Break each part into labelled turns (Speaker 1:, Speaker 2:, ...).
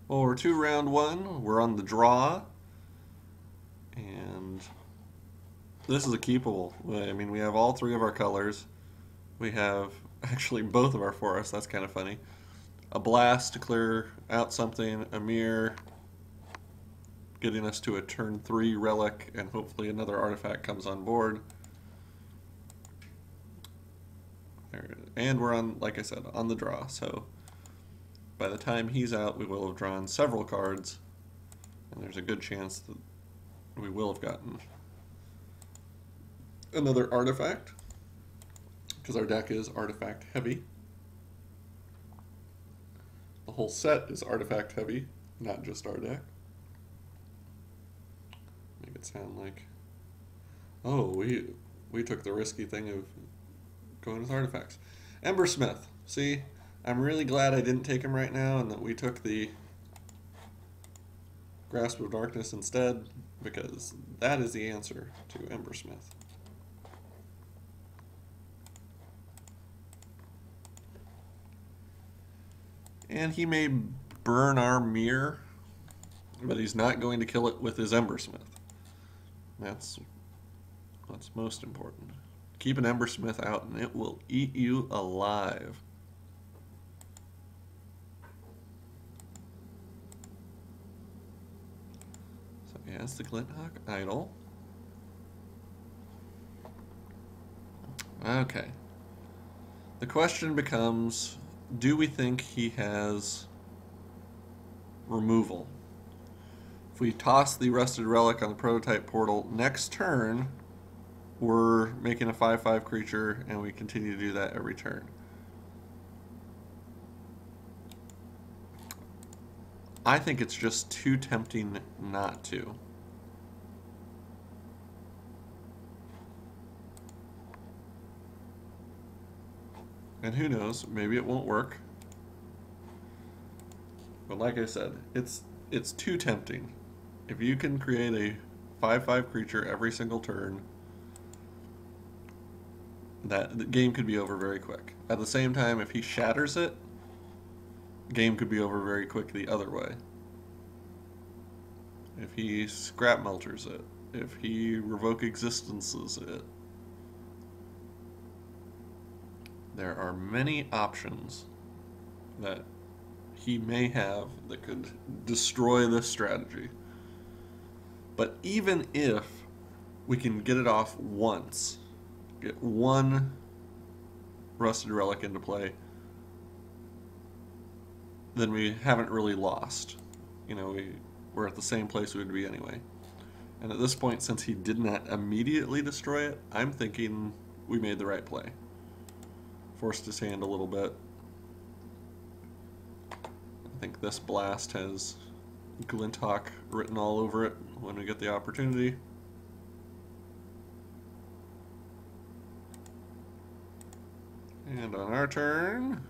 Speaker 1: Well, we're to round one. We're on the draw, and this is a keepable. I mean, we have all three of our colors. We have actually both of our forests. That's kind of funny. A blast to clear out something, a mirror, getting us to a turn 3 relic, and hopefully another artifact comes on board. And we're on, like I said, on the draw. So by the time he's out, we will have drawn several cards, and there's a good chance that we will have gotten another artifact, because our deck is artifact heavy. The whole set is artifact heavy, not just our deck. Make it sound like, oh, we took the risky thing of going with artifacts. Embersmith. See, I'm really glad I didn't take him right now and that we took the Grasp of Darkness instead, because that is the answer to Embersmith. And he may burn our mirror, but he's not going to kill it with his Embersmith. That's what's most important. Keep an Embersmith out and it will eat you alive. So he has the Glinthawk Idol. Okay. The question becomes, do we think he has removal? If we toss the Rusted Relic on the Prototype Portal next turn, we're making a 5/5 creature, and we continue to do that every turn. I think it's just too tempting not to. And who knows, maybe it won't work. But like I said, it's too tempting. If you can create a 5/5 creature every single turn, that the game could be over very quick. At the same time, if he shatters it, game could be over very quick the other way. If he scrap melters it, if he revoke existences it, there are many options that he may have that could destroy this strategy. But even if we can get it off once, get one Rusted Relic into play, then we haven't really lost. You know, we're at the same place we would be anyway. And at this point, since he did not immediately destroy it, I'm thinking we made the right play. Forced his hand a little bit. I think this blast has Glinthawk written all over it when we get the opportunity. And on our turn,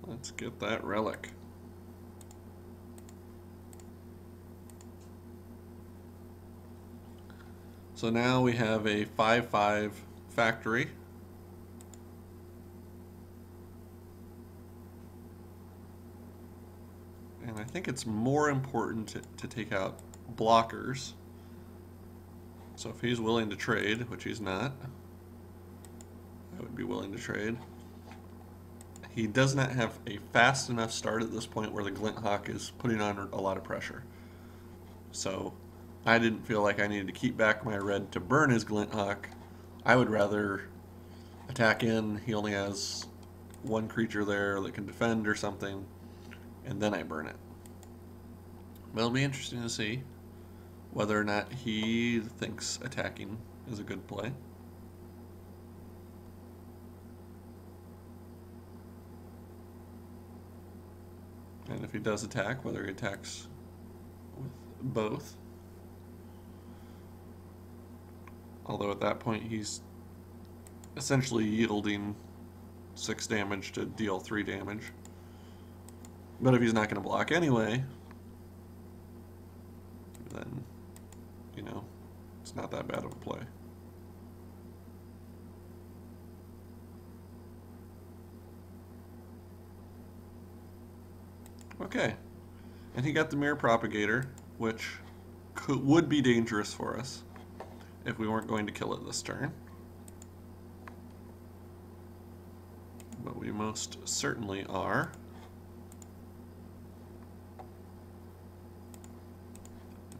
Speaker 1: let's get that relic. So now we have a 5/5 factory. And I think it's more important to take out blockers. So if he's willing to trade, which he's not, I would be willing to trade. He does not have a fast enough start at this point where the Glinthawk is putting on a lot of pressure. So I didn't feel like I needed to keep back my red to burn his Glinthawk. I would rather attack in. He only has one creature there that can defend or something, and then I burn it. But it'll be interesting to see whether or not he thinks attacking is a good play. And if he does attack, whether he attacks with both. Although at that point he's essentially yielding 6 damage to deal 3 damage. But if he's not going to block anyway, then, you know, it's not that bad of a play. Okay. And he got the Mirror Propagator, which would be dangerous for us if we weren't going to kill it this turn. But we most certainly are.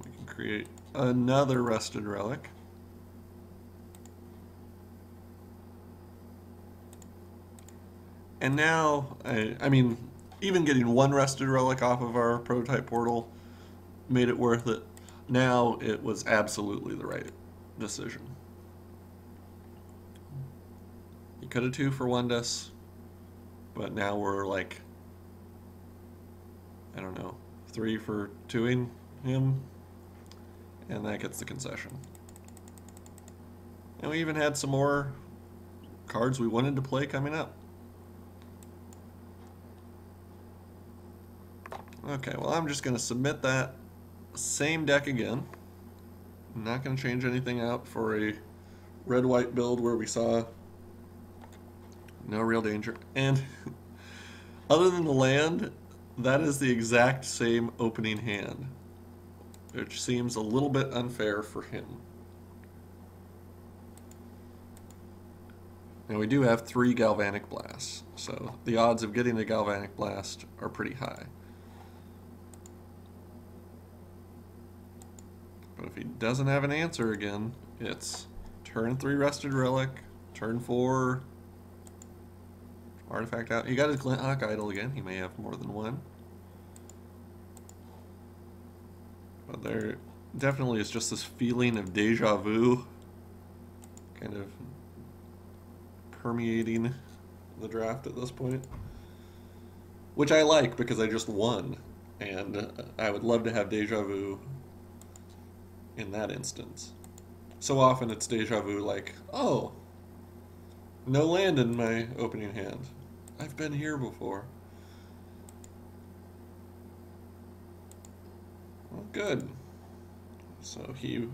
Speaker 1: We can create another Rusted Relic. And now, I mean, even getting one Rusted Relic off of our prototype portal made it worth it. Now it was absolutely the right decision. You could have 2 for Wondus, but now we're like, I don't know, 3 for 2ing him, and that gets the concession. And we even had some more cards we wanted to play coming up. Okay, well, I'm just going to submit that same deck again. I'm not going to change anything out for a red-white build where we saw no real danger. And other than the land, that is the exact same opening hand, which seems a little bit unfair for him. Now we do have 3 Galvanic Blasts, so the odds of getting a Galvanic Blast are pretty high. But if he doesn't have an answer again, it's turn 3 Rusted Relic, turn 4 Artifact out. He got his Glinthawk Idol again. He may have more than one. But there definitely is just this feeling of deja vu kind of permeating the draft at this point. Which I like because I just won. And I would love to have deja vu in that instance. So often it's deja vu like, oh, no land in my opening hand. I've been here before. Well, good. So he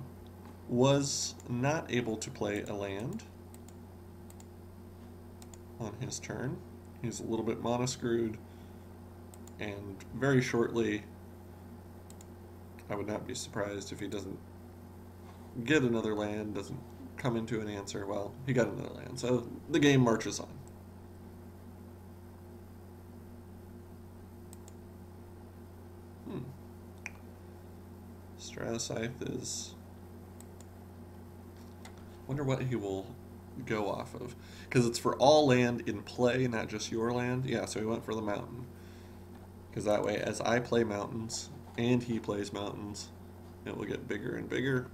Speaker 1: was not able to play a land on his turn. He's a little bit mono-screwed, and very shortly, I would not be surprised if he doesn't get another land, doesn't come into an answer. Well, he got another land, so the game marches on. Strata-Scythe is... wonder what he will go off of. Because it's for all land in play, not just your land. Yeah, so he went for the mountain. Because that way, as I play mountains, and he plays mountains, it will get bigger and bigger.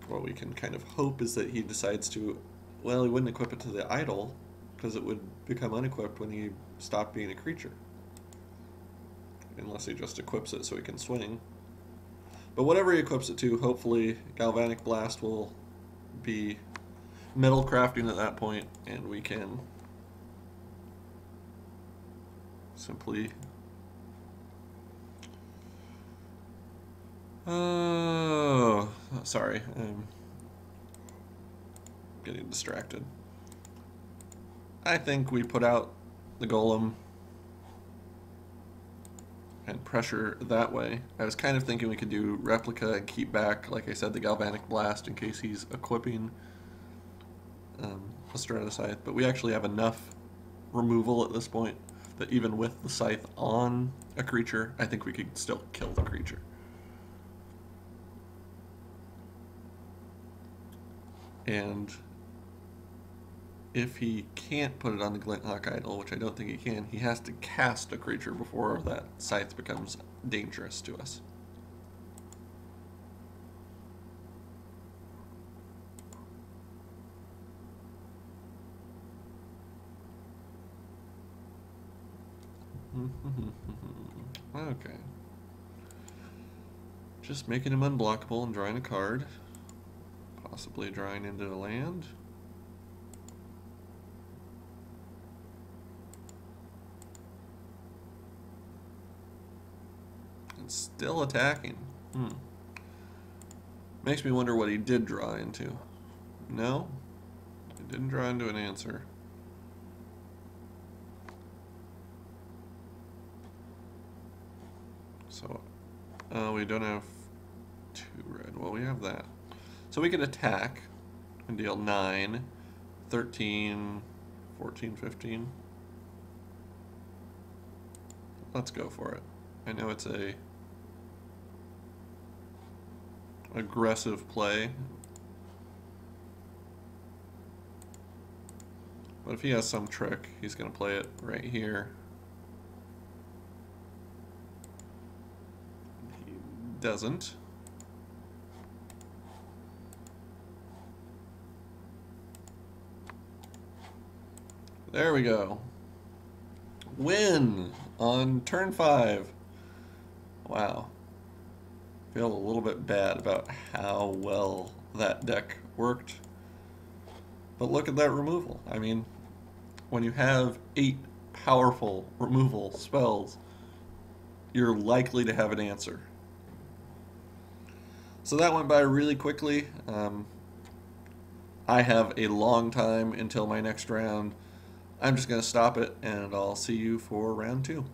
Speaker 1: What we can kind of hope is that he decides to... well, he wouldn't equip it to the idol, because it would become unequipped when he stopped being a creature. Unless he just equips it so he can swing. But whatever he equips it to, hopefully Galvanic Blast will be metal crafting at that point, and we can simply... oh, sorry, I'm getting distracted. I think we put out the Golem and pressure that way. I was kind of thinking we could do Replica and keep back, like I said, the Galvanic Blast in case he's equipping a Strata-Scythe, but we actually have enough removal at this point that even with the Scythe on a creature, I think we could still kill the creature. And if he can't put it on the Glinthawk Idol, which I don't think he can, he has to cast a creature before that Scythe becomes dangerous to us. Okay. Just making him unblockable and drawing a card. Possibly drawing into the land. And still attacking. Makes me wonder what he did draw into. No? He didn't draw into an answer. So we don't have 2 red. Well, we have that. So we can attack and deal 9, 13, 14, 15. Let's go for it. I know it's a aggressive play, but if he has some trick, he's going to play it right here. He doesn't. There we go. Win on turn 5. Wow. Feel a little bit bad about how well that deck worked. But look at that removal. I mean, when you have 8 powerful removal spells, you're likely to have an answer. So that went by really quickly. I have a long time until my next round. I'm just going to stop it, and I'll see you for round 2.